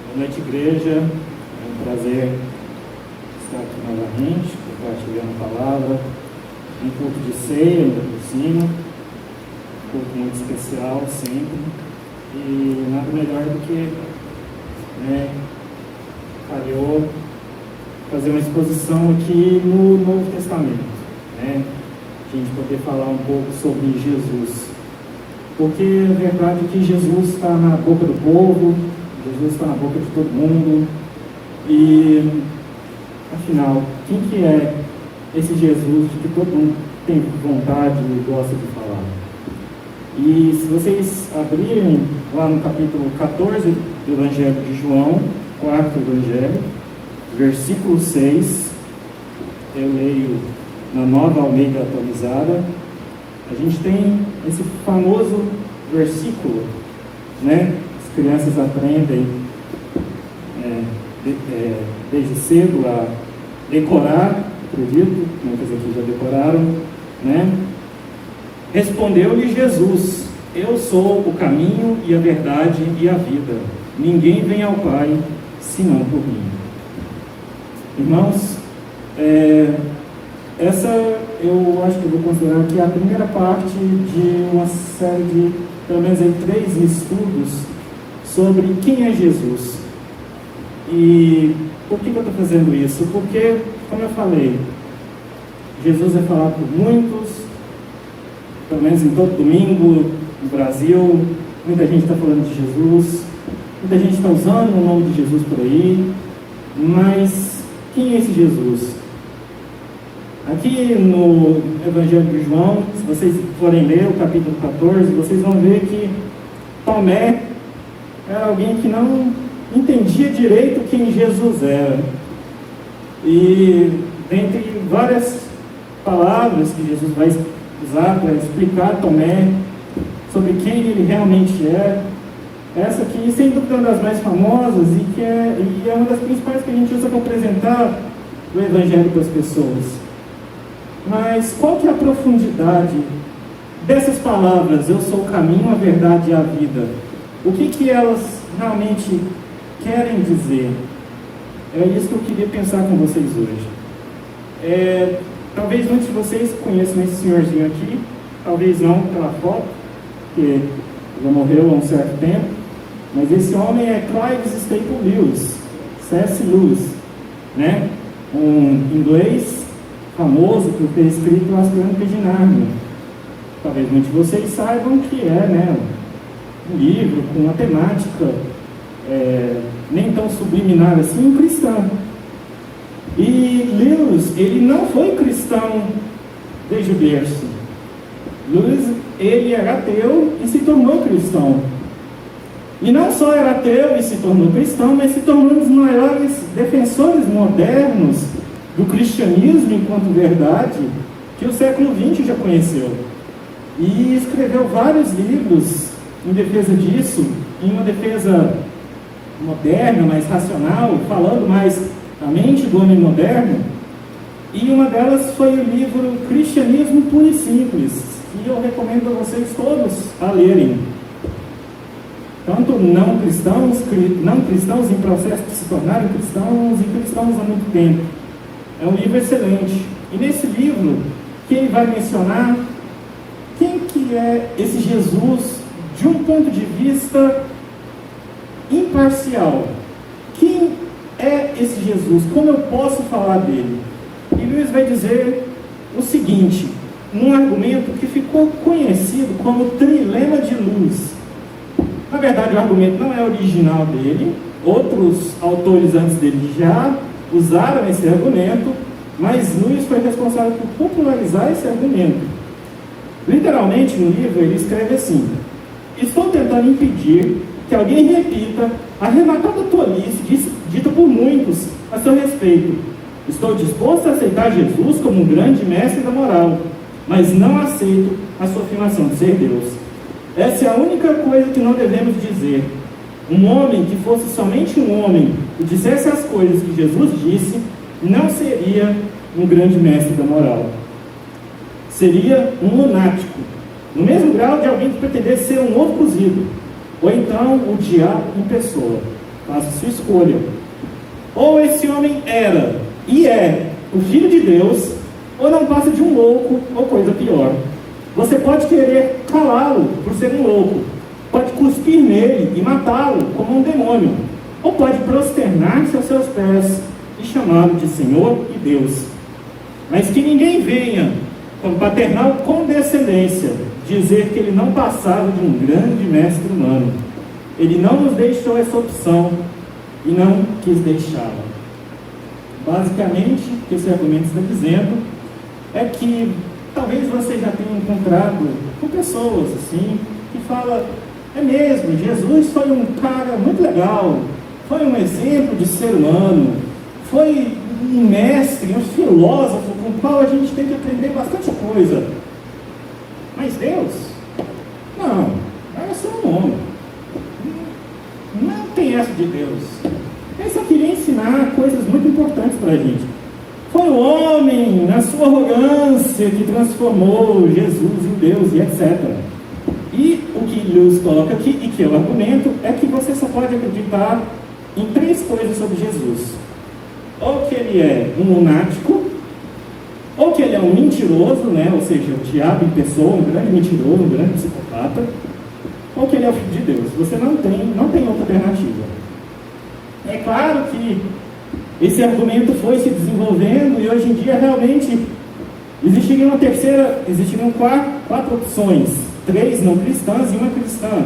Boa noite, igreja. É um prazer estar aqui novamente, compartilhando a palavra. Um culto de ceia, ainda por cima. Um culto muito especial, sempre. E nada melhor do que calhou fazer uma exposição aqui no Novo Testamento. A gente poder falar um pouco sobre Jesus. Porque é verdade que Jesus está na boca do povo, Jesus está na boca de todo mundo. E, afinal, quem que é esse Jesus de que todo mundo tem vontade e gosta de falar? E se vocês abrirem lá no capítulo 14 do Evangelho de João, quarto Evangelho, versículo 6, eu leio na Nova Almeida Atualizada. A gente tem esse famoso versículo, As crianças aprendem desde cedo a decorar, acredito, muitas aqui já decoraram, Respondeu-lhe Jesus: eu sou o caminho e a verdade e a vida. Ninguém vem ao Pai senão por mim. Irmãos, essa eu acho que eu vou considerar que é a primeira parte de uma série de, pelo menos 3 estudos sobre quem é Jesus. E por que eu estou fazendo isso? Porque, como eu falei, Jesus é falado por muitos, pelo menos em todo domingo no Brasil. Muita gente está falando de Jesus, muita gente está usando o nome de Jesus por aí, mas quem é esse Jesus? Aqui no Evangelho de João, se vocês forem ler o capítulo 14, vocês vão ver que Tomé era alguém que não entendia direito quem Jesus era. E dentre várias palavras que Jesus vai usar para explicar a Tomé sobre quem ele realmente é, essa aqui, sem dúvida, é uma das mais famosas e é uma das principais que a gente usa para apresentar o Evangelho para as pessoas. Mas qual que é a profundidade dessas palavras? Eu sou o caminho, a verdade e a vida. O que elas realmente querem dizer? É isso que eu queria pensar com vocês hoje. Talvez muitos de vocês conheçam esse senhorzinho aqui, talvez não pela foto, porque já morreu há um certo tempo, mas esse homem é Clive Staples Lewis, C.S. Lewis, um inglês famoso por ter escrito As Crônicas de Nárnia. Talvez muitos de vocês saibam que é um livro com uma temática nem tão subliminar assim, cristã. E Lewis, ele não foi cristão desde o berço. Lewis, ele era ateu e se tornou cristão. E não só era ateu e se tornou cristão, mas se tornou um dos maiores defensores modernos do cristianismo enquanto verdade que o século XX já conheceu. E escreveu vários livros em defesa disso, em uma defesa moderna, mais racional, falando mais da mente do homem moderno. E uma delas foi o livro Cristianismo Puro e Simples, que eu recomendo a vocês todos a lerem. Tanto não cristãos em processo de se tornarem cristãos e cristãos há muito tempo. É um livro excelente. E nesse livro, que ele vai mencionar quem que é esse Jesus de um ponto de vista imparcial. Quem é esse Jesus? Como eu posso falar dele? E Lewis vai dizer o seguinte, num argumento que ficou conhecido como Trilema de Lewis. Na verdade, o argumento não é original dele, outros autores antes dele já usaram esse argumento, mas Lewis foi responsável por popularizar esse argumento. Literalmente, no livro, ele escreve assim: estou tentando impedir que alguém repita a arrematada tolice dita por muitos a seu respeito. Estou disposto a aceitar Jesus como um grande mestre da moral, mas não aceito a sua afirmação de ser Deus. Essa é a única coisa que não devemos dizer. Um homem que fosse somente um homem e dissesse as coisas que Jesus disse, não seria um grande mestre da moral. Seria um lunático, no mesmo grau de alguém que pretendesse ser um ovo cozido, ou então o diabo em pessoa. Faça sua escolha. Ou esse homem era e é o Filho de Deus, ou não passa de um louco, ou coisa pior. Você pode querer calá-lo por ser um louco, pode cuspir nele e matá-lo como um demônio, ou pode prosternar-se aos seus pés e chamá-lo de Senhor e Deus. Mas que ninguém venha com paternal condescendência dizer que ele não passava de um grande mestre humano. Ele não nos deixou essa opção e não quis deixá-la. Basicamente, o que esse argumento está dizendo é que talvez você já tenha encontrado com pessoas assim, que falam: é mesmo, Jesus foi um cara muito legal, foi um exemplo de ser humano, foi um mestre, um filósofo com o qual a gente tem que aprender bastante coisa. Mas Deus? Não, é só um homem. Não tem essa de Deus. Ele só queria ensinar coisas muito importantes para a gente. Foi o homem, na sua arrogância, que transformou Jesus em Deus e etc. E o que Lewis coloca aqui, e que é o argumento, é que você só pode acreditar em 3 coisas sobre Jesus. Ou que ele é um lunático, ou que ele é um mentiroso, né? Ou seja, o diabo em pessoa, um grande mentiroso, um grande psicopata, ou que ele é o Filho de Deus. Você não tem outra alternativa. É claro que esse argumento foi se desenvolvendo e hoje em dia realmente existiriam 4 opções, 3 não cristãs e 1 cristã,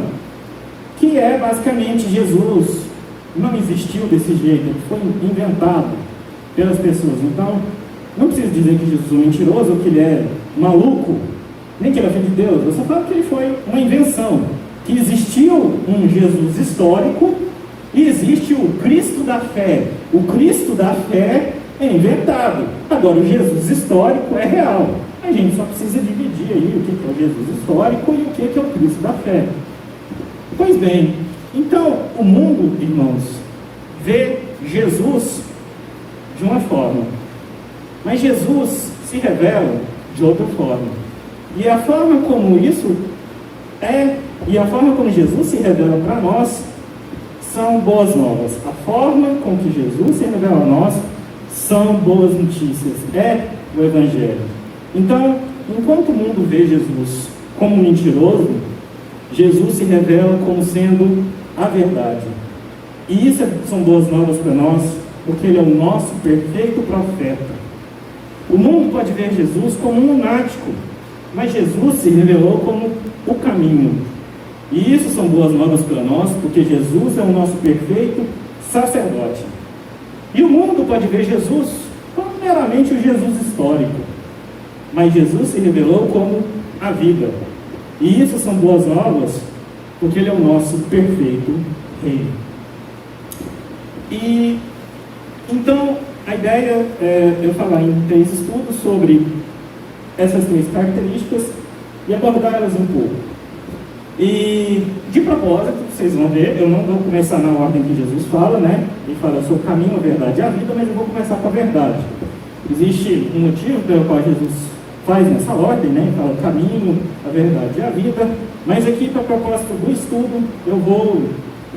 que é basicamente Jesus não existiu desse jeito, ele foi inventado pelas pessoas. Então, não precisa dizer que Jesus é mentiroso ou que ele é maluco, nem que ele é filho de Deus. Eu só falo que ele foi uma invenção, que existiu um Jesus histórico e existe o Cristo da fé. O Cristo da fé é inventado. Agora, o Jesus histórico é real. A gente só precisa dividir aí o que é o Jesus histórico e o que é o Cristo da fé. Pois bem, então, o mundo, irmãos, vê Jesus de uma forma, mas Jesus se revela de outra forma. E a forma como Jesus se revela para nós são boas novas. A forma com que Jesus se revela a nós são boas notícias, é o Evangelho. Então, enquanto o mundo vê Jesus como mentiroso, Jesus se revela como sendo a verdade. E isso são boas novas para nós, porque ele é o nosso perfeito profeta. O mundo pode ver Jesus como um lunático, mas Jesus se revelou como o caminho. E isso são boas novas para nós, porque Jesus é o nosso perfeito sacerdote. E o mundo pode ver Jesus como meramente o Jesus histórico, mas Jesus se revelou como a vida. E isso são boas novas, porque ele é o nosso perfeito rei. E então a ideia é eu falar em 3 estudos sobre essas 3 características e abordar elas um pouco. E de propósito, vocês vão ver, eu não vou começar na ordem que Jesus fala, né? Ele fala: eu sou o caminho, a verdade e a vida, mas eu vou começar com a verdade. Existe um motivo pelo qual Jesus faz nessa ordem, né? Ele fala o caminho, a verdade e a vida, mas aqui, para a proposta do estudo, eu vou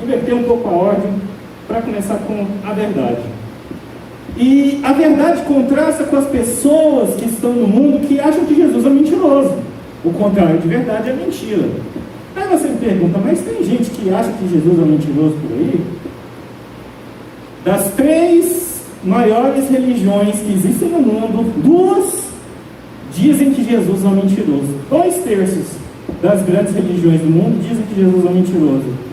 inverter um pouco a ordem para começar com a verdade. E a verdade contrasta com as pessoas que estão no mundo que acham que Jesus é mentiroso. O contrário de verdade é mentira. Aí você me pergunta: mas tem gente que acha que Jesus é mentiroso por aí? Das 3 maiores religiões que existem no mundo, 2 dizem que Jesus é mentiroso. 2/3 das grandes religiões do mundo dizem que Jesus é mentiroso.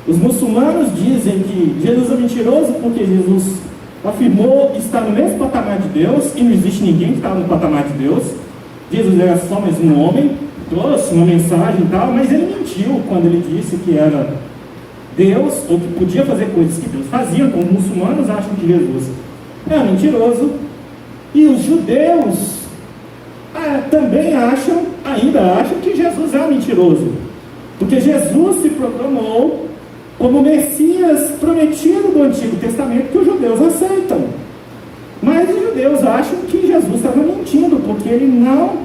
Os muçulmanos dizem que Jesus é mentiroso porque Jesus afirmou estar no mesmo patamar de Deus, e não existe ninguém que está no patamar de Deus. Jesus era só mais um homem, trouxe uma mensagem e tal, mas ele mentiu quando ele disse que era Deus, ou que podia fazer coisas que Deus fazia. Então os muçulmanos acham que Jesus é mentiroso, e os judeus também ainda acham que Jesus é mentiroso, porque Jesus se proclamou como o Messias prometido do Antigo Testamento, que os judeus aceitam. Mas os judeus acham que Jesus estava mentindo, porque ele não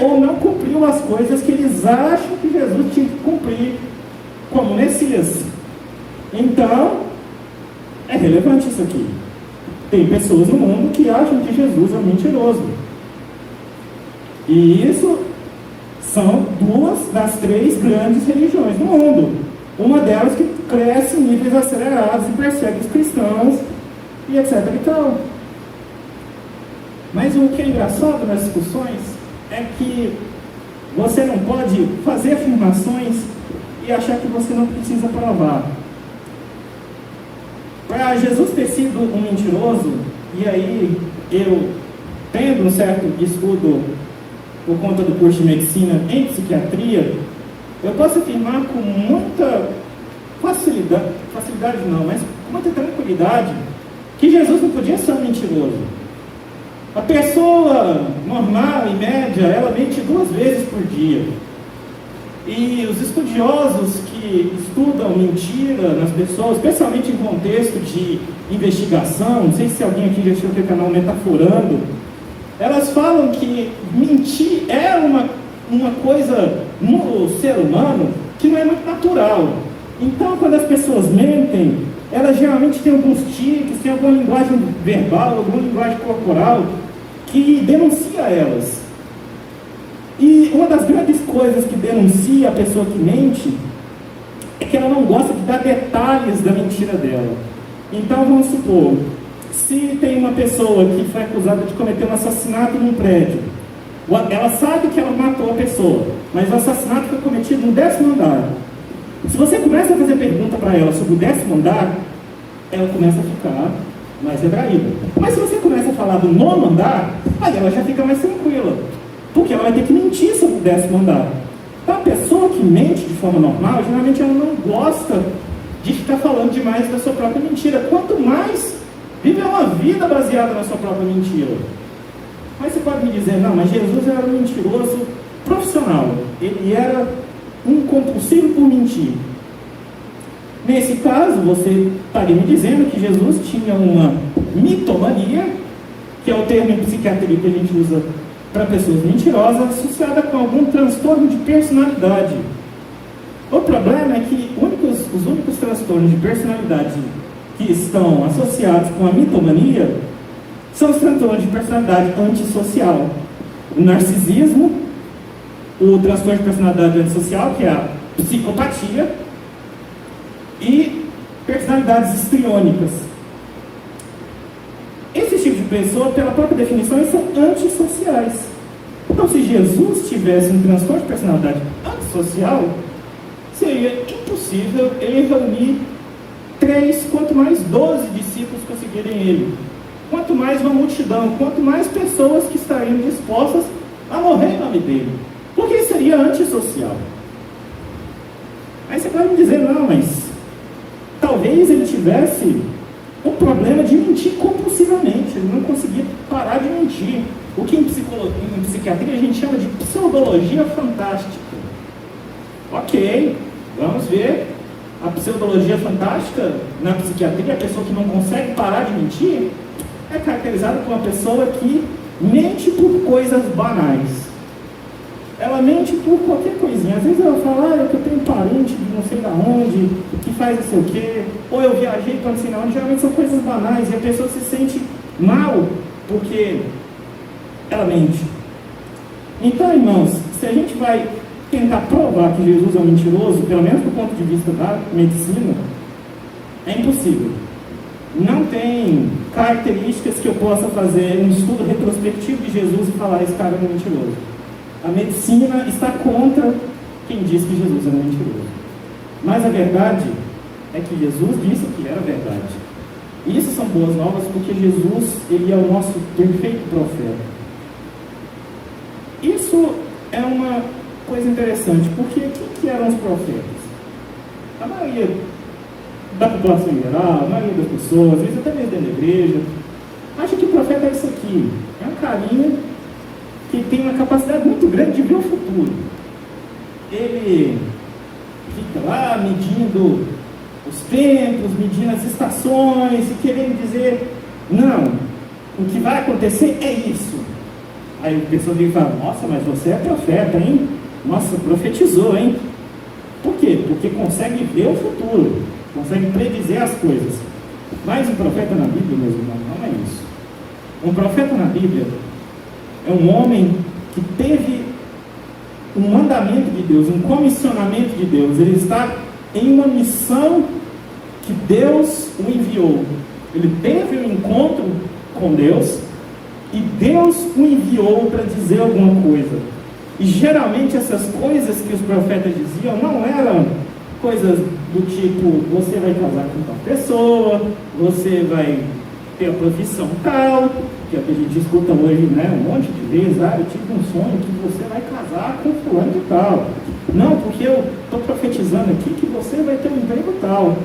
ou não cumpriu as coisas que eles acham que Jesus tinha que cumprir como Messias. Então, é relevante isso aqui. Tem pessoas no mundo que acham que Jesus é um mentiroso. E isso são duas das três grandes religiões do mundo. Uma delas que cresce em níveis acelerados e persegue os cristãos e etc e tal. Mas o que é engraçado nas discussões é que você não pode fazer afirmações e achar que você não precisa provar. Para Jesus ter sido um mentiroso, e aí eu, tendo um certo estudo por conta do curso de medicina em psiquiatria, eu posso afirmar com muita facilidade não, mas com muita tranquilidade, que Jesus não podia ser um mentiroso. A pessoa normal, em média, ela mente 2 vezes por dia. E os estudiosos que estudam mentira nas pessoas, especialmente em contexto de investigação, não sei se alguém aqui já assistiu aquele canal Metaforando, elas falam que mentir é uma coisa no ser humano que não é muito natural. Então, quando as pessoas mentem, elas geralmente têm alguns tiques, têm alguma linguagem verbal, alguma linguagem corporal que denuncia elas. E uma das grandes coisas que denuncia a pessoa que mente é que ela não gosta de dar detalhes da mentira dela. Então, vamos supor, se tem uma pessoa que foi acusada de cometer um assassinato num prédio, ela sabe que ela matou a pessoa, mas o assassinato foi cometido no 10º andar. Se você começa a fazer pergunta para ela sobre o 10º andar, ela começa a ficar mais retraída. Mas se você começa a falar do 9º andar, aí ela já fica mais tranquila, porque ela vai ter que mentir sobre o 10º andar. Então, a pessoa que mente de forma normal, geralmente ela não gosta de ficar falando demais da sua própria mentira. Quanto mais vive uma vida baseada na sua própria mentira. Mas você pode me dizer, não, mas Jesus era um mentiroso profissional. Ele era um compulsivo por mentir. Nesse caso, você estaria me dizendo que Jesus tinha uma mitomania, que é o termo em psiquiatria que a gente usa para pessoas mentirosas, associada com algum transtorno de personalidade. O problema é que os únicos transtornos de personalidade que estão associados com a mitomania são os transtornos de personalidade antissocial. O narcisismo, o transtorno de personalidade antissocial, que é a psicopatia, e personalidades histriônicas. Esses tipos de pessoa, pela própria definição, eles são antissociais. Então, se Jesus tivesse um transtorno de personalidade antissocial, seria impossível ele reunir 3, quanto mais 12 discípulos conseguirem ele. Quanto mais uma multidão, quanto mais pessoas que estariam dispostas a morrer em nome dele. Porque ele seria antissocial. Aí você pode me dizer, não, mas talvez ele tivesse um problema de mentir compulsivamente, ele não conseguia parar de mentir. O que em psiquiatria a gente chama de pseudologia fantástica. Ok, vamos ver. A pseudologia fantástica na psiquiatria, a pessoa que não consegue parar de mentir, é caracterizada por uma pessoa que mente por coisas banais. Ela mente por qualquer coisinha. Às vezes ela fala, eu tenho parente de não sei da onde, que faz não sei o quê, ou eu viajei para não sei da onde. Geralmente são coisas banais e a pessoa se sente mal porque ela mente. Então, irmãos, se a gente vai tentar provar que Jesus é um mentiroso, pelo menos do ponto de vista da medicina, é impossível. Não tem características que eu possa fazer um estudo retrospectivo de Jesus e falar, esse cara é um mentiroso. A medicina está contra quem diz que Jesus é um mentiroso. Mas a verdade é que Jesus disse que era verdade. E isso são boas novas, porque Jesus, ele é o nosso perfeito profeta. Isso é uma coisa interessante, porque quem que eram os profetas? A maioria da população em geral, a maioria das pessoas, às vezes até mesmo dentro da igreja, acha que o profeta é isso aqui. É um carinha que tem uma capacidade muito grande de ver o futuro. Ele fica lá medindo os tempos, medindo as estações, e querendo dizer, não, o que vai acontecer é isso. Aí a pessoa vem e fala, nossa, mas você é profeta, hein? Nossa, profetizou, hein? Por quê? Porque consegue ver o futuro. consegue predizer as coisas. Mas um profeta na Bíblia, meus irmãos, não é isso. Um profeta na Bíblia é um homem que teve um mandamento de Deus, um comissionamento de Deus. Ele está em uma missão que Deus o enviou. Ele teve um encontro com Deus e Deus o enviou para dizer alguma coisa. E geralmente essas coisas que os profetas diziam não eram coisas do tipo: você vai casar com tal pessoa, você vai ter a profissão tal, que é o que a gente escuta hoje, né, um monte de vezes. Eu tive um sonho que você vai casar com fulano de tal. Não, porque eu estou profetizando aqui que você vai ter um emprego tal.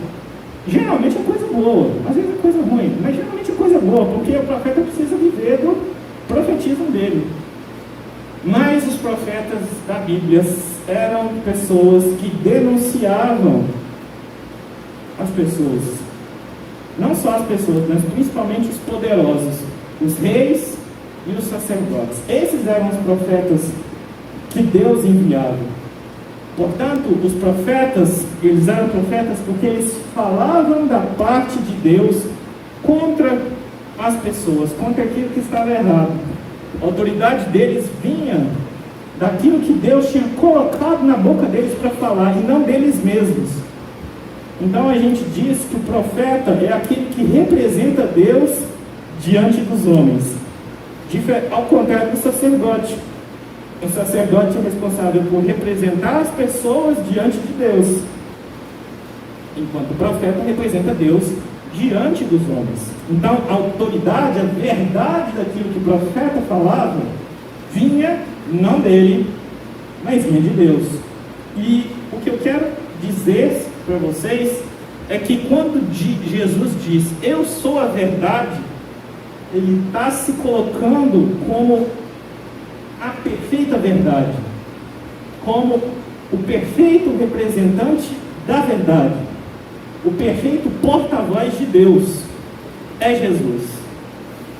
Geralmente é coisa boa, às vezes é coisa ruim, mas geralmente é coisa boa, porque o profeta precisa viver do profetismo dele. Mas os profetas da Bíblia eram pessoas que denunciavam as pessoas. Não só as pessoas, mas principalmente os poderosos, os reis e os sacerdotes. Esses eram os profetas que Deus enviava. Portanto, os profetas, eles eram profetas porque eles falavam da parte de Deus contra as pessoas, contra aquilo que estava errado. A autoridade deles vinha daquilo que Deus tinha colocado na boca deles para falar, e não deles mesmos. Então a gente diz que o profeta é aquele que representa Deus diante dos homens, ao contrário do sacerdote. O sacerdote é responsável por representar as pessoas diante de Deus, enquanto o profeta representa Deus diante dos homens. Então a autoridade, a verdade daquilo que o profeta falava, vinha não dele, mas vinha de Deus. E o que eu quero dizer para vocês é que quando Jesus diz: eu sou a verdade, ele está se colocando como a perfeita verdade, como o perfeito representante da verdade, o perfeito porta-voz de Deus é Jesus.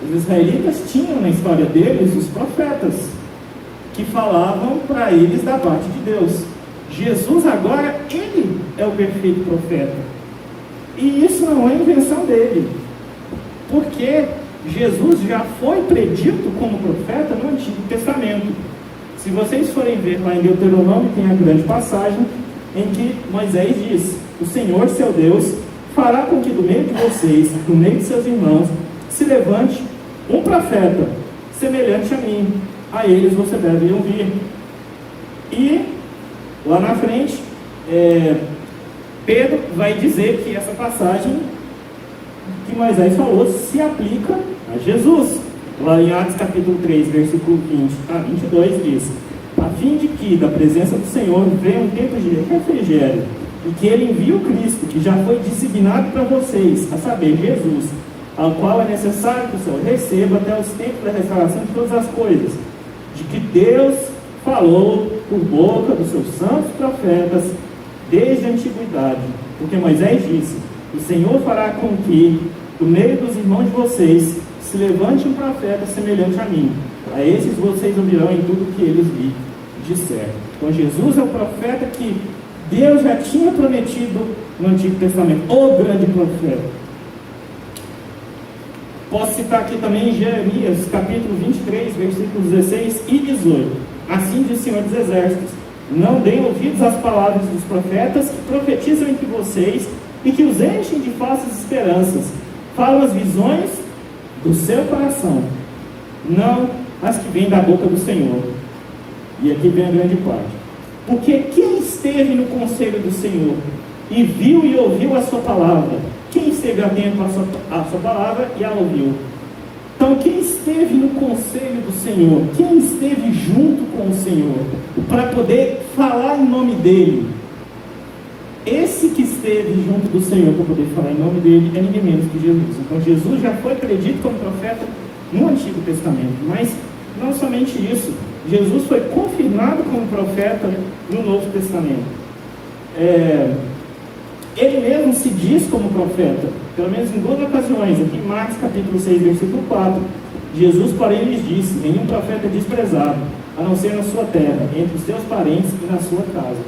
Os israelitas tinham na história deles os profetas que falavam para eles da parte de Deus. Jesus agora, ele é o perfeito profeta, e isso não é invenção dele, porque Jesus já foi predito como profeta no Antigo Testamento. Se vocês forem ver lá em Deuteronômio, tem a grande passagem em que Moisés diz: o Senhor seu Deus fará com que do meio de vocês, do meio de seus irmãos, se levante um profeta semelhante a mim, a eles você deve ouvir. E lá na frente, Pedro vai dizer que essa passagem que Moisés falou se aplica a Jesus. Lá em Atos capítulo 3, versículo 20 a 22 diz: a fim de que da presença do Senhor venha um tempo de refrigério, e que ele envie o Cristo, que já foi designado para vocês, a saber, Jesus, ao qual é necessário que o Senhor receba até os tempos da restauração de todas as coisas, de que Deus falou por boca dos seus santos profetas desde a antiguidade. Porque Moisés disse: o Senhor fará com que do meio dos irmãos de vocês se levante um profeta semelhante a mim. A esses vocês ouvirão em tudo que eles lhe disserem. Então Jesus é o profeta que Deus já tinha prometido no Antigo Testamento, o grande profeta. Posso citar aqui também Jeremias, capítulo 23, versículos 16 e 18. Assim diz o Senhor dos Exércitos: não deem ouvidos às palavras dos profetas que profetizam entre vocês e que os enchem de falsas esperanças. Falam as visões do seu coração, não as que vêm da boca do Senhor. E aqui vem a grande parte. Porque quem esteve no conselho do Senhor e viu e ouviu a sua palavra? Quem esteve atento à sua palavra e a ouviu? Então, quem esteve no conselho do Senhor, quem esteve junto com o Senhor, para poder falar em nome dele, esse que esteve junto do Senhor para poder falar em nome dele é ninguém menos que Jesus. Então Jesus já foi predito como profeta no Antigo Testamento, mas não somente isso, Jesus foi confirmado como profeta no Novo Testamento. Ele mesmo se diz como profeta, pelo menos em 2 ocasiões. Aqui em Marcos capítulo 6, versículo 4, Jesus, porém, lhes disse: nenhum profeta é desprezado, a não ser na sua terra, entre os seus parentes e na sua casa.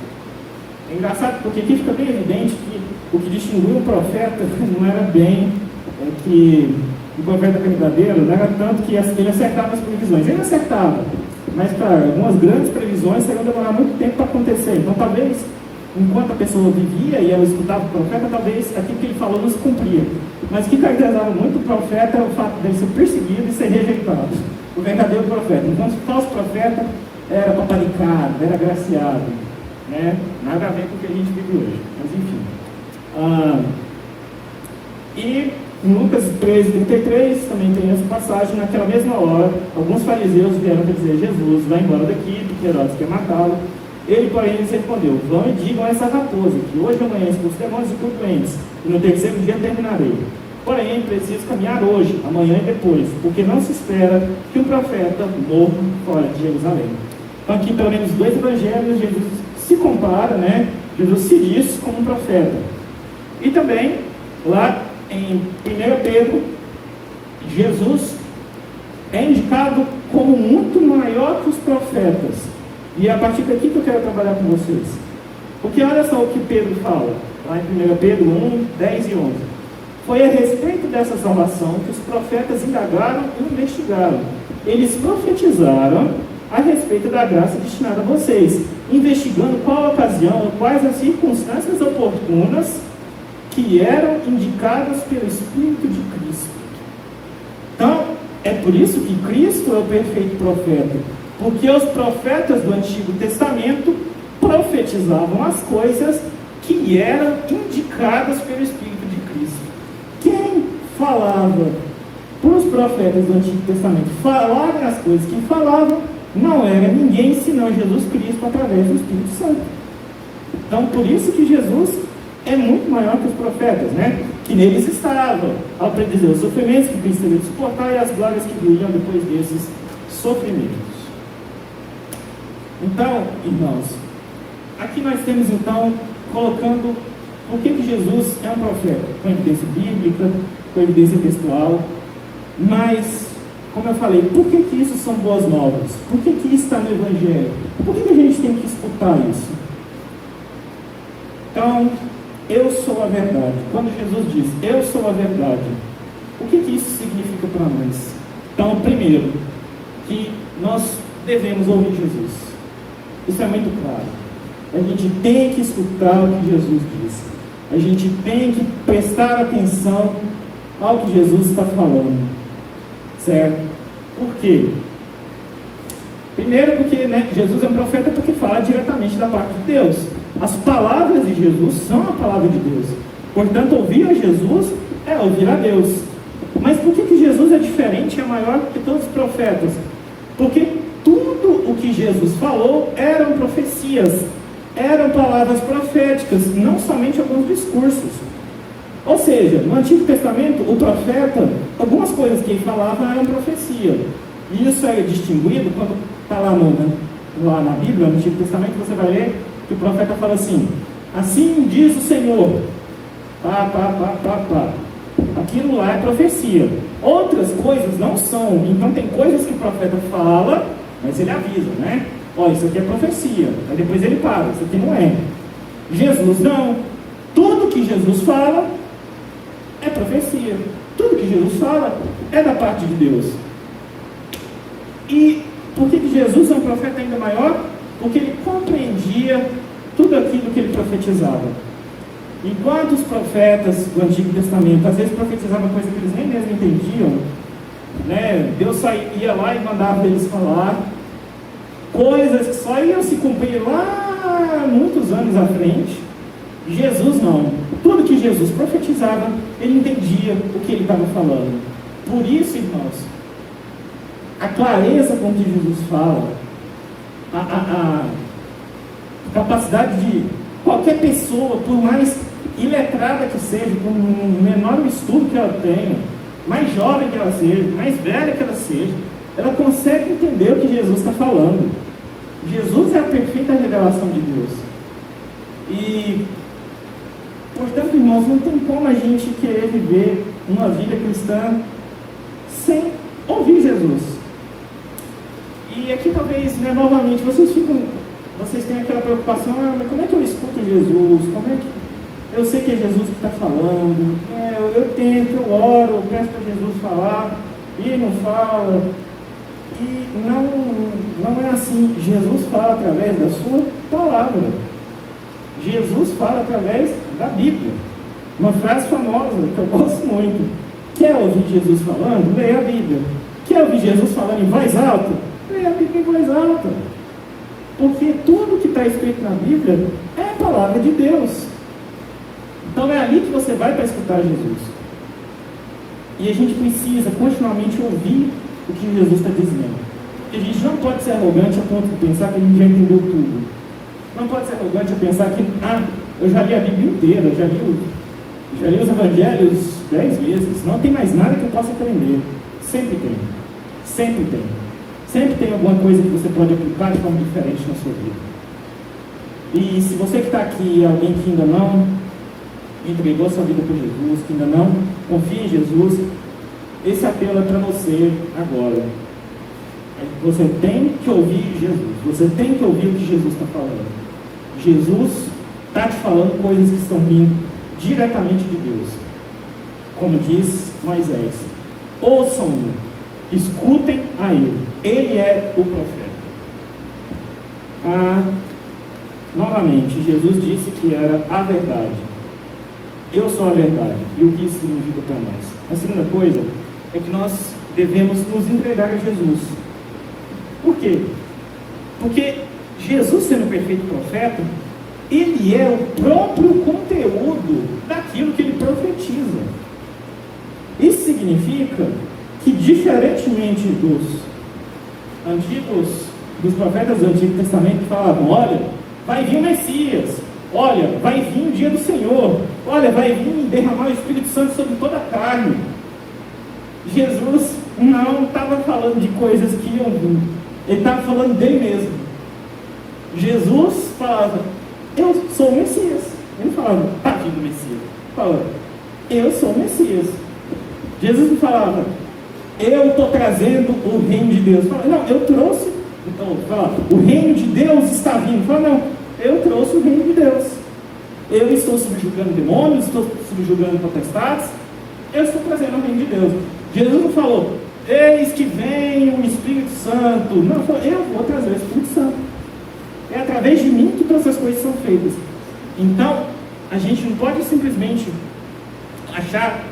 É engraçado porque aqui fica bem evidente que o que distinguiu um profeta não era bem que o profeta verdadeiro, não era tanto que ele acertava as previsões. Ele acertava, mas, claro, algumas grandes previsões seriam demorar muito tempo para acontecer. Então, talvez, enquanto a pessoa vivia e ela escutava o profeta, talvez aquilo que ele falou não se cumpria. Mas o que caracterizava muito o profeta é o fato dele ser perseguido e ser rejeitado. O verdadeiro profeta. Enquanto o falso profeta era paparicado, era agraciado, né? Nada a ver com o que a gente vive hoje. Mas, enfim. E em Lucas 13:33 também tem essa passagem. Naquela mesma hora, alguns fariseus vieram para dizer: Jesus, vai embora daqui, porque Herodes quer matá-lo. Ele, porém, lhes respondeu: vão e digam a essa raposa que hoje de manhã expulso demônios e curo doentes, e no terceiro dia terminarei. Porém, preciso caminhar hoje, amanhã e depois, porque não se espera que um profeta morra fora de Jerusalém. Então, aqui, pelo menos, dois evangelhos, Jesus se compara, né? Jesus se diz como um profeta. E também, lá em 1 Pedro, Jesus é indicado como muito maior que os profetas. E é a partir daqui que eu quero trabalhar com vocês. Porque olha só o que Pedro fala, lá em 1 Pedro 1, 10 e 11. Foi a respeito dessa salvação que os profetas indagaram e investigaram. Eles profetizaram a respeito da graça destinada a vocês, investigando qual a ocasião, quais as circunstâncias oportunas que eram indicadas pelo Espírito de Cristo. Então, é por isso que Cristo é o perfeito profeta, porque os profetas do Antigo Testamento profetizavam as coisas que eram indicadas pelo Espírito de Cristo. Quem falava para os profetas do Antigo Testamento falarem as coisas que falavam, não era ninguém senão Jesus Cristo através do Espírito Santo. Então, por isso que Jesus é muito maior que os profetas, né? Que neles estavam, ao predizer os sofrimentos que Cristo teve de suportar e as glórias que viriam depois desses sofrimentos. Então, irmãos, aqui nós temos então, colocando por que Jesus é um profeta, com evidência bíblica, com evidência textual, mas, como eu falei, por que isso são boas novas? Por que isso está no Evangelho? Por que a gente tem que escutar isso? Então, eu sou a verdade. Quando Jesus diz, eu sou a verdade, o que isso significa para nós? Então, primeiro, que nós devemos ouvir Jesus. Isso é muito claro. A gente tem que escutar o que Jesus diz. A gente tem que prestar atenção ao que Jesus está falando. Certo? Por quê? Primeiro porque, né, Jesus é um profeta porque fala diretamente da parte de Deus. As palavras de Jesus são a palavra de Deus. Portanto, ouvir a Jesus é ouvir a Deus. Mas por que Jesus é diferente e é maior que todos os profetas? Porque tudo o que Jesus falou eram profecias, eram palavras proféticas, não somente alguns discursos. Ou seja, no Antigo Testamento, o profeta, algumas coisas que ele falava eram profecia. E isso é distinguido quando está lá na Bíblia, no Antigo Testamento, você vai ler que o profeta fala assim: assim diz o Senhor, aquilo lá é profecia. Outras coisas não são. Então tem coisas que o profeta fala, mas ele avisa, né? Ó, isso aqui é profecia. Aí depois ele para, isso aqui não é. Jesus não. Tudo que Jesus fala é profecia. Tudo que Jesus fala é da parte de Deus. E por que Jesus é um profeta ainda maior? Porque ele compreendia tudo aquilo que ele profetizava. Enquanto os profetas do Antigo Testamento às vezes profetizavam coisas que eles nem mesmo entendiam, né? Deus ia lá e mandava eles falar coisas que só iam se cumprir lá muitos anos à frente. Jesus não. Tudo que Jesus profetizava, ele entendia o que ele estava falando. Por isso, irmãos, a clareza com que Jesus fala, a capacidade de qualquer pessoa, por mais iletrada que seja, com o menor estudo que ela tenha, mais jovem que ela seja, mais velha que ela seja, ela consegue entender o que Jesus está falando. Jesus é a perfeita revelação de Deus. E, portanto, irmãos, não tem como a gente querer viver uma vida cristã sem ouvir Jesus. E aqui talvez, né, novamente, vocês têm aquela preocupação: mas como é que eu escuto Jesus? eu sei que é Jesus que está falando, eu tento, eu oro, eu peço para Jesus falar, e não fala. E não é assim. Jesus fala através da sua palavra. Jesus fala através da Bíblia. Uma frase famosa que eu gosto muito. Quer ouvir Jesus falando? Leia a Bíblia. Quer ouvir Jesus falando em voz alta? Leia a Bíblia em voz alta. Porque tudo que está escrito na Bíblia é a palavra de Deus. Então é ali que você vai para escutar Jesus. E a gente precisa continuamente ouvir o que Jesus está dizendo. E a gente não pode ser arrogante a ponto de pensar que a gente já entendeu tudo. Não pode ser arrogante a pensar que, eu já li a Bíblia inteira, já li os Evangelhos 10 vezes, não tem mais nada que eu possa aprender. Sempre tem. Sempre tem. Sempre tem alguma coisa que você pode aplicar de forma diferente na sua vida. E se você que está aqui é alguém que ainda não entregou sua vida para Jesus, que ainda não confia em Jesus, esse apelo é para você agora. Você tem que ouvir Jesus. Você tem que ouvir o que Jesus está falando. Jesus está te falando coisas que estão vindo diretamente de Deus. Como diz Moisés, ouçam-no, escutem a ele. Ele é o profeta. Novamente, Jesus disse que era a verdade. Eu sou a verdade. E o que isso significa para nós? A segunda coisa é que nós devemos nos entregar a Jesus. Por quê? Porque Jesus, sendo perfeito profeta, ele é o próprio conteúdo daquilo que ele profetiza. Isso significa que, diferentemente dos profetas do Antigo Testamento que falavam, olha, vai vir o Messias, olha, vai vir o dia do Senhor, olha, vai vir derramar o Espírito Santo sobre toda a carne. Jesus não estava falando de coisas que iam vir, ele estava falando dele mesmo. Jesus falava, eu sou o Messias. Ele não falava, está vindo o Messias. Ele falava, eu sou o Messias. Jesus não falava, eu estou trazendo o reino de Deus. Falava, não, eu trouxe. Então, falava, o reino de Deus está vindo. Falava, não, eu trouxe o reino de Deus. Eu estou subjugando demônios, estou subjugando potestades, eu estou trazendo o reino de Deus. Jesus não falou, eis que vem o Espírito Santo. Não, ele falou, eu vou trazer o Espírito Santo. É através de mim que todas as coisas são feitas. Então, a gente não pode simplesmente achar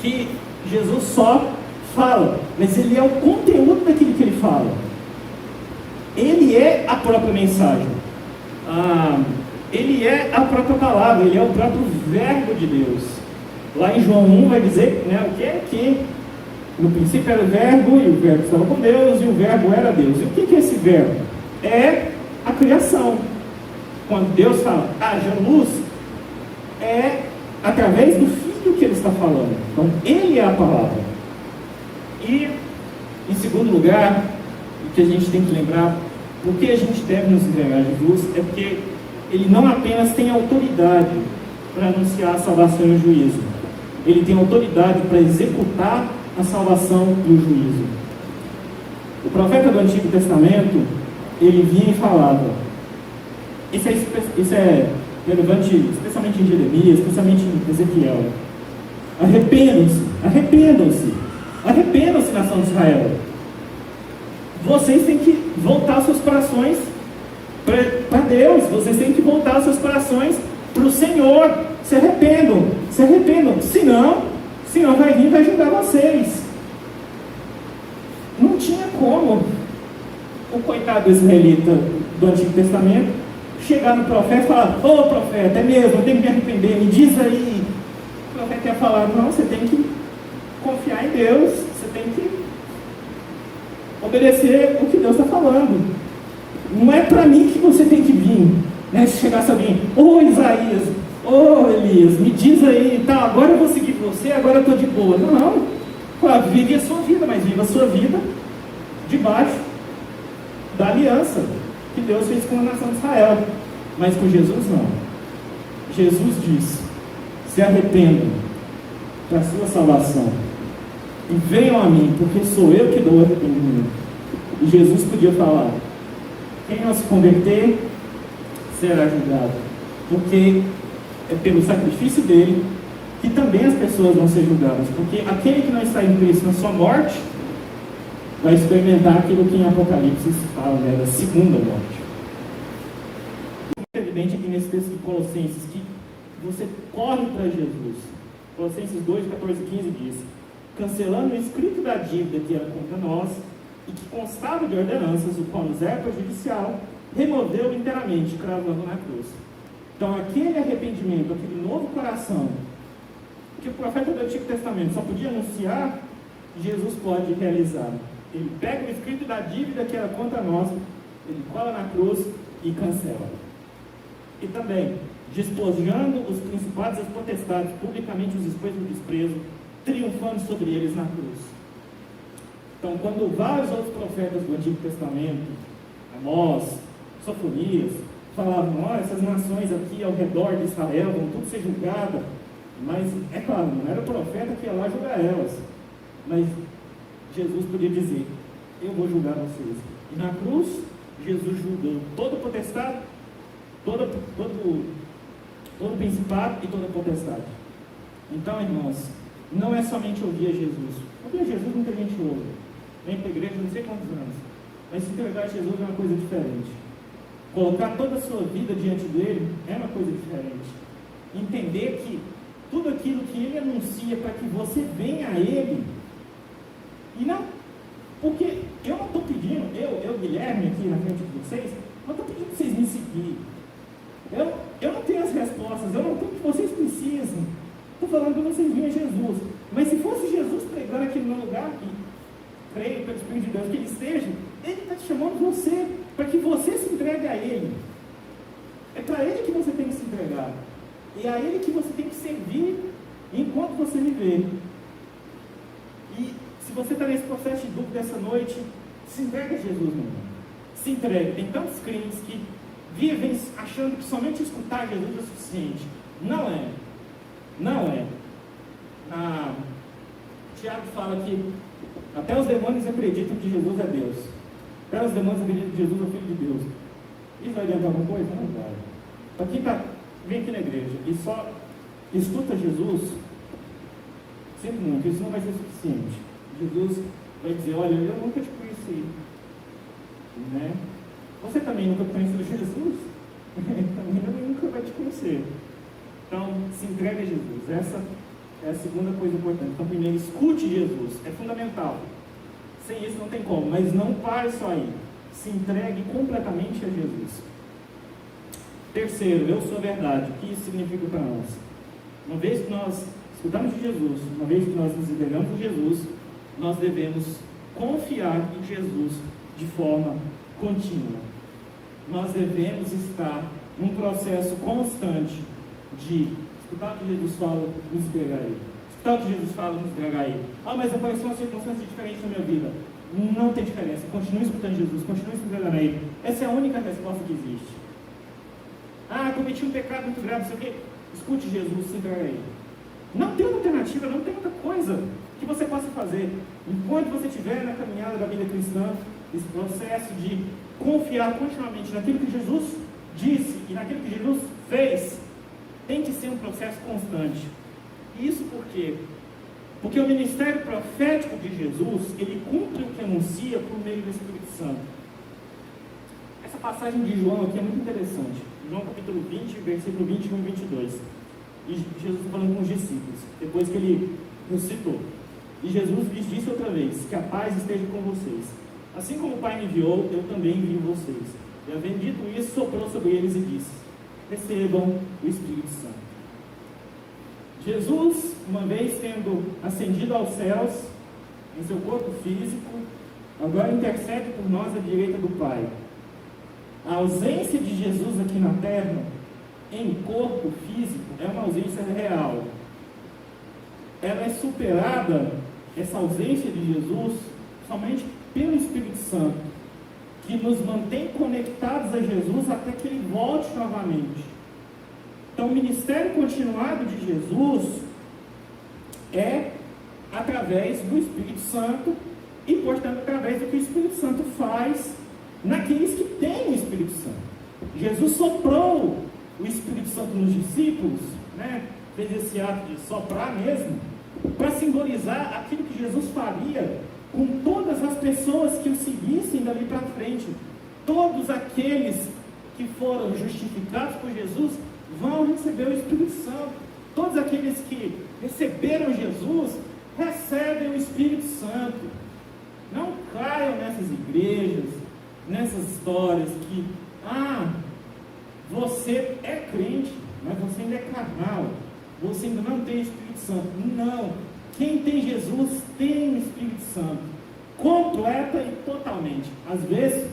que Jesus só fala, mas ele é o conteúdo daquilo que ele fala. Ele é a própria mensagem. Ele é a própria palavra, ele é o próprio verbo de Deus. Lá em João 1 vai dizer, né, o que é que no princípio era o verbo, e o verbo estava com Deus, e o verbo era Deus. E o que é esse verbo? É a criação. Quando Deus fala, haja luz, é através do Filho que ele está falando. Então, ele é a palavra. E, em segundo lugar, o que a gente tem que lembrar, por que a gente deve nos entregar a Jesus, é porque ele não apenas tem autoridade para anunciar a salvação e o juízo, ele tem autoridade para executar a salvação e o juízo. O profeta do Antigo Testamento, ele vinha e falava, isso é relevante especialmente em Jeremias, especialmente em Ezequiel, arrependam-se, nação de Israel. Vocês têm que voltar seus corações para Deus, vocês têm que voltar seus corações para o Senhor. Se arrependam, senão vai vir e vai julgar vocês. Não tinha como o coitado israelita do Antigo Testamento chegar no profeta e falar, ô profeta, é mesmo, eu tenho que me arrepender, me diz aí. O profeta ia falar, não, você tem que confiar em Deus, você tem que obedecer o que Deus está falando. Não é para mim que você tem que vir, né? Se chegasse alguém, ô Isaías, ô Elias, me diz aí, tá, agora eu vou seguir você, agora eu estou de boa. Não, claro, vive a sua vida, mas viva a sua vida debaixo da aliança que Deus fez com a nação de Israel. Mas com Jesus não. Jesus diz, se arrependam da sua salvação e venham a mim, porque sou eu que dou arrependimento. E Jesus podia falar, quem não se converter será julgado, porque é pelo sacrifício dele que também as pessoas vão ser julgadas, porque aquele que não está em Cristo na sua morte vai experimentar aquilo que em Apocalipse se fala, né, da segunda morte. É muito evidente aqui nesse texto de Colossenses que você corre para Jesus. Colossenses 2, 14 e 15 diz: cancelando o escrito da dívida que era contra nós e que constava de ordenanças, o qual nos é prejudicial, removeu inteiramente, cravando na cruz. Então aquele arrependimento, aquele novo coração que o profeta do Antigo Testamento só podia anunciar, Jesus pode realizar. Ele pega o escrito da dívida que era contra nós, ele cola na cruz e cancela. E também, despojando os principados e as potestades, publicamente os expôs no desprezo, triunfando sobre eles na cruz. Então, quando vários outros profetas do Antigo Testamento, Amós, Sofonias, falavam: olha, essas nações aqui ao redor de Israel vão tudo ser julgadas, mas, é claro, não era o profeta que ia lá julgar elas, mas Jesus podia dizer: eu vou julgar vocês. E na cruz, Jesus julgou todo potestade, todo principado e toda potestade. Então, irmãos, não é somente ouvir a Jesus. Ouvir a Jesus muita gente ouve, vem para a igreja não sei quantos anos, mas se entregar a Jesus é uma coisa diferente. Colocar toda a sua vida diante dele é uma coisa diferente. Entender que tudo aquilo que ele anuncia para que você venha a ele, e não, porque eu não estou pedindo, eu Guilherme aqui na frente de vocês, não estou pedindo que vocês me seguirem. Eu não tenho as respostas, eu não tenho o que vocês precisam. Estou falando para vocês virem a Jesus. Mas se fosse Jesus pregando aqui no lugar, e creio pelo Espírito de Deus que ele esteja, ele está te chamando você, para que você se entregue a ele. É para ele que você tem que se entregar. E é a ele que você tem que servir enquanto você viver. E se você está nesse processo de dúvida essa noite, se entregue a Jesus, meu irmão. Se entregue. Tem tantos crentes que vivem achando que somente escutar Jesus é suficiente. Não é. Não é. Tiago fala que até os demônios acreditam que Jesus é Deus. Até os demônios acreditam que Jesus é o Filho de Deus. Isso vai adiantar alguma coisa? Não vai. Para quem vem aqui na igreja e só escuta Jesus, sinto muito, isso não vai ser suficiente. Jesus vai dizer: olha, eu nunca te conheci. Né? Você também nunca conheceu Jesus? Também nunca vai te conhecer. Então, se entregue a Jesus. Essa é a segunda coisa importante. Então, primeiro, escute Jesus. É fundamental. Sem isso não tem como. Mas não pare só aí. Se entregue completamente a Jesus. Terceiro, eu sou a verdade. O que isso significa para nós? Uma vez que nós escutamos de Jesus, uma vez que nós nos entregamos a Jesus, nós devemos confiar em Jesus de forma contínua. Nós devemos estar num processo constante de escutar o que Jesus fala, nos entregar a Ele. Escutar o que Jesus fala, nos entregar a Ele. Mas apareceu uma circunstância diferente na minha vida. Não tem diferença. Continue escutando Jesus, continue se entregando a Ele. Essa é a única resposta que existe. Cometi um pecado muito grave, não sei o quê. Escute Jesus, se entregue a Ele. Não tem outra alternativa, não tem outra coisa que você possa fazer. Enquanto você estiver na caminhada da vida cristã, esse processo de confiar continuamente naquilo que Jesus disse e naquilo que Jesus fez, tem que ser um processo constante. Isso por quê? Porque o ministério profético de Jesus, ele cumpre o que anuncia por meio do Espírito Santo. Essa passagem de João aqui é muito interessante. João capítulo 20, versículo 21 e 22. E Jesus está falando com os discípulos, depois que ele ressuscitou. E Jesus lhes disse outra vez: que a paz esteja com vocês. Assim como o Pai me enviou, eu também envio vocês. E havendo dito isso, soprou sobre eles e disse: recebam o Espírito Santo. Jesus, uma vez tendo ascendido aos céus, em seu corpo físico, agora intercede por nós à direita do Pai. A ausência de Jesus aqui na terra, em corpo físico, é uma ausência real. Ela é superada, essa ausência de Jesus, somente pelo Espírito Santo, que nos mantém conectados a Jesus até que Ele volte novamente. Então, o ministério continuado de Jesus é através do Espírito Santo e, portanto, através do que o Espírito Santo faz naqueles que têm o Espírito Santo. Jesus soprou o Espírito Santo nos discípulos, né? Fez esse ato de soprar mesmo, para simbolizar aquilo que Jesus faria com todas as pessoas que o seguissem dali para frente. Todos aqueles que foram justificados por Jesus vão receber o Espírito Santo. Todos aqueles que receberam Jesus recebem o Espírito Santo. Não caiam nessas igrejas, nessas histórias que, você é crente, mas você ainda é carnal, você ainda não tem Espírito Santo. Não, quem tem Jesus tem o Espírito Santo, completa e totalmente. Às vezes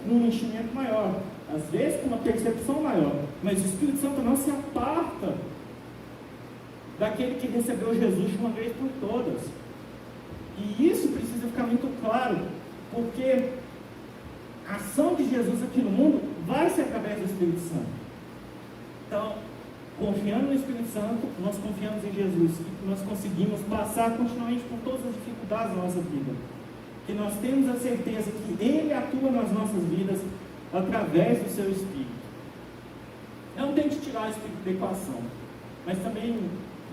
com um enchimento maior, às vezes com uma percepção maior, mas o Espírito Santo não se aparta daquele que recebeu Jesus de uma vez por todas. E isso precisa ficar muito claro, porque a ação de Jesus aqui no mundo vai ser através do Espírito Santo. Então, confiando no Espírito Santo, nós confiamos em Jesus e nós conseguimos passar continuamente por todas as dificuldades da nossa vida. Que nós temos a certeza que Ele atua nas nossas vidas através do seu Espírito. Não tente tirar o Espírito da equação, mas também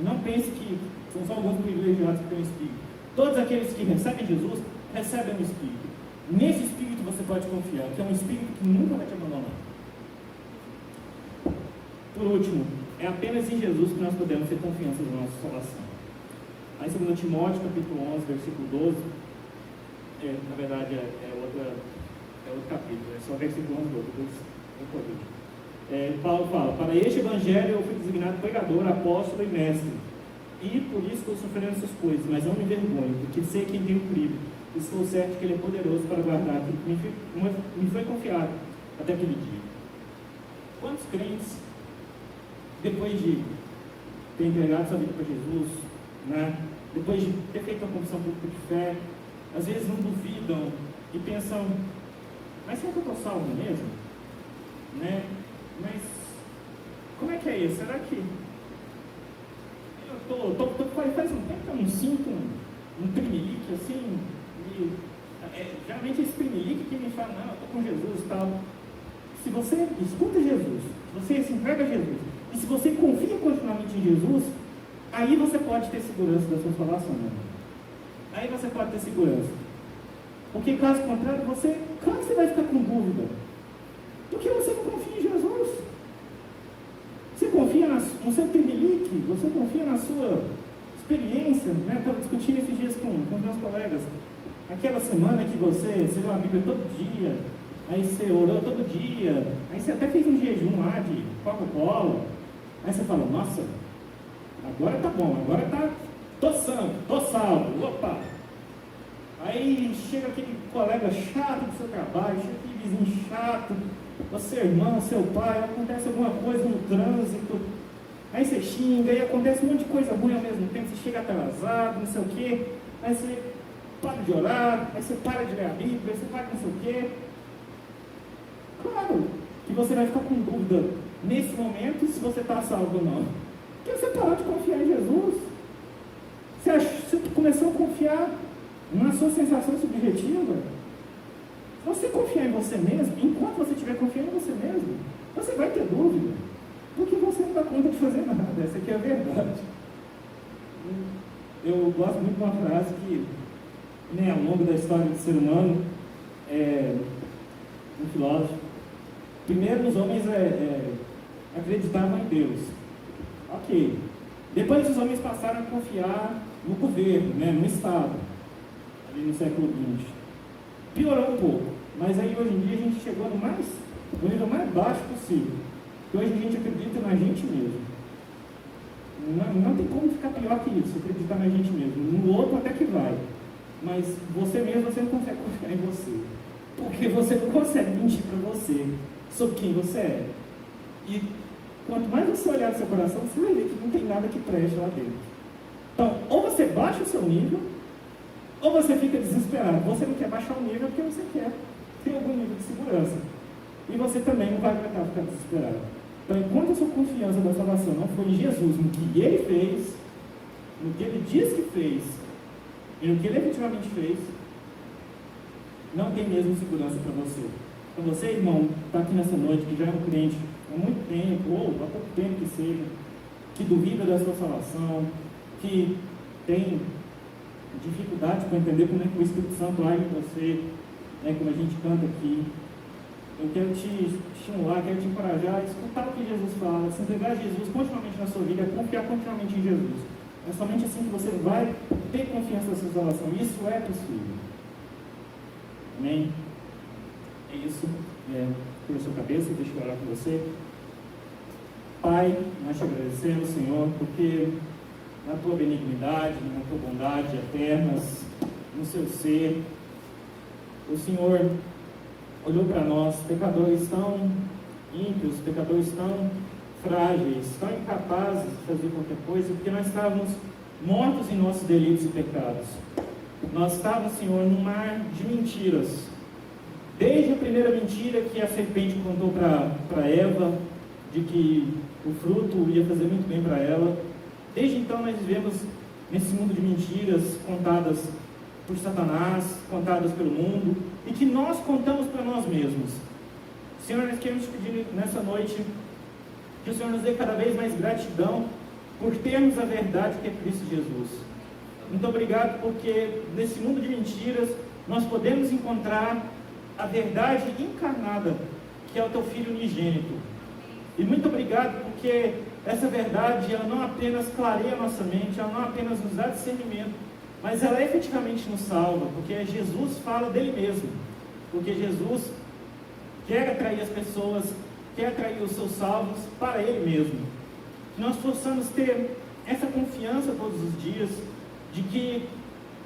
não pense que são só alguns privilegiados que têm o Espírito. Todos aqueles que recebem Jesus, recebem o Espírito. Nesse Espírito você pode confiar, que é um Espírito que nunca vai te abandonar. Por último, é apenas em Jesus que nós podemos ter confiança na nossa salvação. Aí, 2 Timóteo, capítulo 11, versículo 12, na verdade é outro capítulo, é só versículo 11, 12, depois Paulo fala: para este evangelho eu fui designado pregador, apóstolo e mestre, e por isso estou sofrendo essas coisas, mas não me envergonho, porque sei quem tem o crivo, e estou certo que Ele é poderoso para guardar aquilo que me foi confiado até aquele dia. Quantos crentes, depois de ter entregado sua vida para Jesus, né, depois de ter feito uma confissão pública de fé, às vezes não duvidam e pensam: mas será que eu estou salvo mesmo? Né? Mas como é que é isso? Será que faz um tempo que eu não sinto um tremelique assim? Geralmente esse tremelique que me fala: não, eu estou com Jesus e tal. Se você escuta Jesus, se você se entrega a Jesus, e se você confia continuamente em Jesus, aí você pode ter segurança da sua salvação. Né? Aí você pode ter segurança. Porque caso contrário, claro que você vai ficar com dúvida. Porque você não confia em Jesus. Você confia no seu tremelique, você confia na sua experiência. Né? Estava discutindo esses dias com os meus colegas. Aquela semana que você leu a Bíblia todo dia, aí você orou todo dia, aí você até fez um jejum lá de Coca-Cola, aí você fala: nossa, agora tá bom, agora tô santo, tô salvo, opa! Aí chega aquele colega chato do seu trabalho, chega aquele vizinho chato, o seu irmão, seu pai, acontece alguma coisa no trânsito, aí você xinga, aí acontece um monte de coisa ruim ao mesmo tempo, você chega atrasado, não sei o quê, aí você para de orar, aí você para de ler a Bíblia, aí você para de não sei o quê. Claro que você vai ficar com dúvida nesse momento se você está salvo ou não. Porque você parou de confiar em Jesus. Você começou a confiar na sua sensação subjetiva. Se você confiar em você mesmo, enquanto você estiver confiando em você mesmo, você vai ter dúvida. Porque você não dá conta de fazer nada. Essa aqui é a verdade. Eu gosto muito de uma frase que, ao longo da história do ser humano, um filósofo, primeiro os homens acreditavam em Deus. Ok. Depois os homens passaram a confiar no governo, no Estado, ali no século XX. Piorou um pouco, mas aí hoje em dia a gente chegou no nível mais baixo possível. Que hoje a gente acredita na gente mesmo. Não tem como ficar pior que isso, acreditar na gente mesmo. No outro até que vai. Mas você mesmo, você não consegue confiar em você. Porque você não consegue mentir para você sobre quem você é. E quanto mais você olhar no seu coração, você vai ver que não tem nada que preste lá dentro. Então, ou você baixa o seu nível, ou você fica desesperado. Você não quer baixar o nível porque você quer ter algum nível de segurança. E você também não vai aguentar ficar desesperado. Então, enquanto a sua confiança da salvação não for em Jesus, no que Ele fez, no que Ele diz que fez, e no que Ele efetivamente fez, não tem mesmo segurança para você. Então você, irmão, está aqui nessa noite, que já é um crente há muito tempo, ou há pouco tempo que seja, que duvida da sua salvação, que tem dificuldade para entender como é que o Espírito Santo age em você, né, como a gente canta aqui. Eu quero te estimular, quero te encorajar a escutar o que Jesus fala, se entregar a Jesus continuamente na sua vida, confiar continuamente em Jesus. É somente assim que você vai ter confiança na sua salvação. Isso é possível. Amém? É isso. Por sua cabeça, deixa eu orar com você. Pai, nós te agradecemos, Senhor, porque na tua benignidade, na tua bondade eternas, no seu ser, o Senhor olhou para nós, pecadores tão ímpios, pecadores tão frágeis, tão incapazes de fazer qualquer coisa, porque nós estávamos mortos em nossos delitos e pecados. Nós estávamos, Senhor, num mar de mentiras. Desde a primeira mentira que a serpente contou para Eva, de que o fruto ia fazer muito bem para ela. Desde então nós vivemos nesse mundo de mentiras contadas por Satanás, contadas pelo mundo, e que nós contamos para nós mesmos. Senhor, nós queremos te pedir nessa noite que o Senhor nos dê cada vez mais gratidão por termos a verdade que é Cristo Jesus. Muito obrigado porque nesse mundo de mentiras nós podemos encontrar a verdade encarnada, que é o teu Filho unigênito. E muito obrigado porque essa verdade, ela não apenas clareia a nossa mente, ela não apenas nos dá discernimento, mas ela efetivamente nos salva, porque Jesus fala dele mesmo, porque Jesus quer atrair as pessoas, quer atrair os seus salvos para ele mesmo. Que nós possamos ter essa confiança todos os dias, de que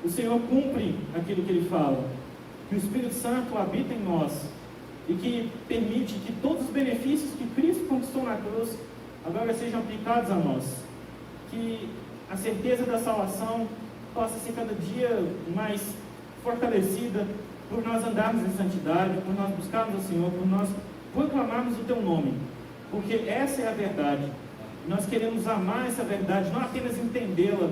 o Senhor cumpre aquilo que ele fala, que o Espírito Santo habita em nós, e que permite que todos os benefícios que Cristo conquistou na cruz, agora sejam aplicados a nós. Que a certeza da salvação possa ser cada dia mais fortalecida por nós andarmos em santidade, por nós buscarmos o Senhor, por nós proclamarmos o Teu nome, porque essa é a verdade. Nós queremos amar essa verdade, não apenas entendê-la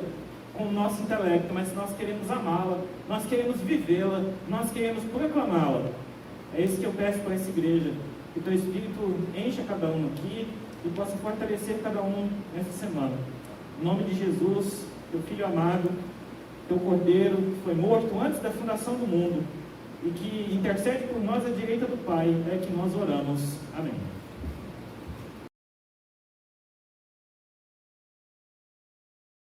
com o nosso intelecto, mas nós queremos amá-la, nós queremos vivê-la, nós queremos proclamá-la. É isso que eu peço para essa igreja, que o Teu Espírito encha cada um aqui e possa fortalecer cada um nessa semana. Em nome de Jesus, Teu Filho amado, Teu Cordeiro, que foi morto antes da fundação do mundo e que intercede por nós à direita do Pai, é que nós oramos. Amém.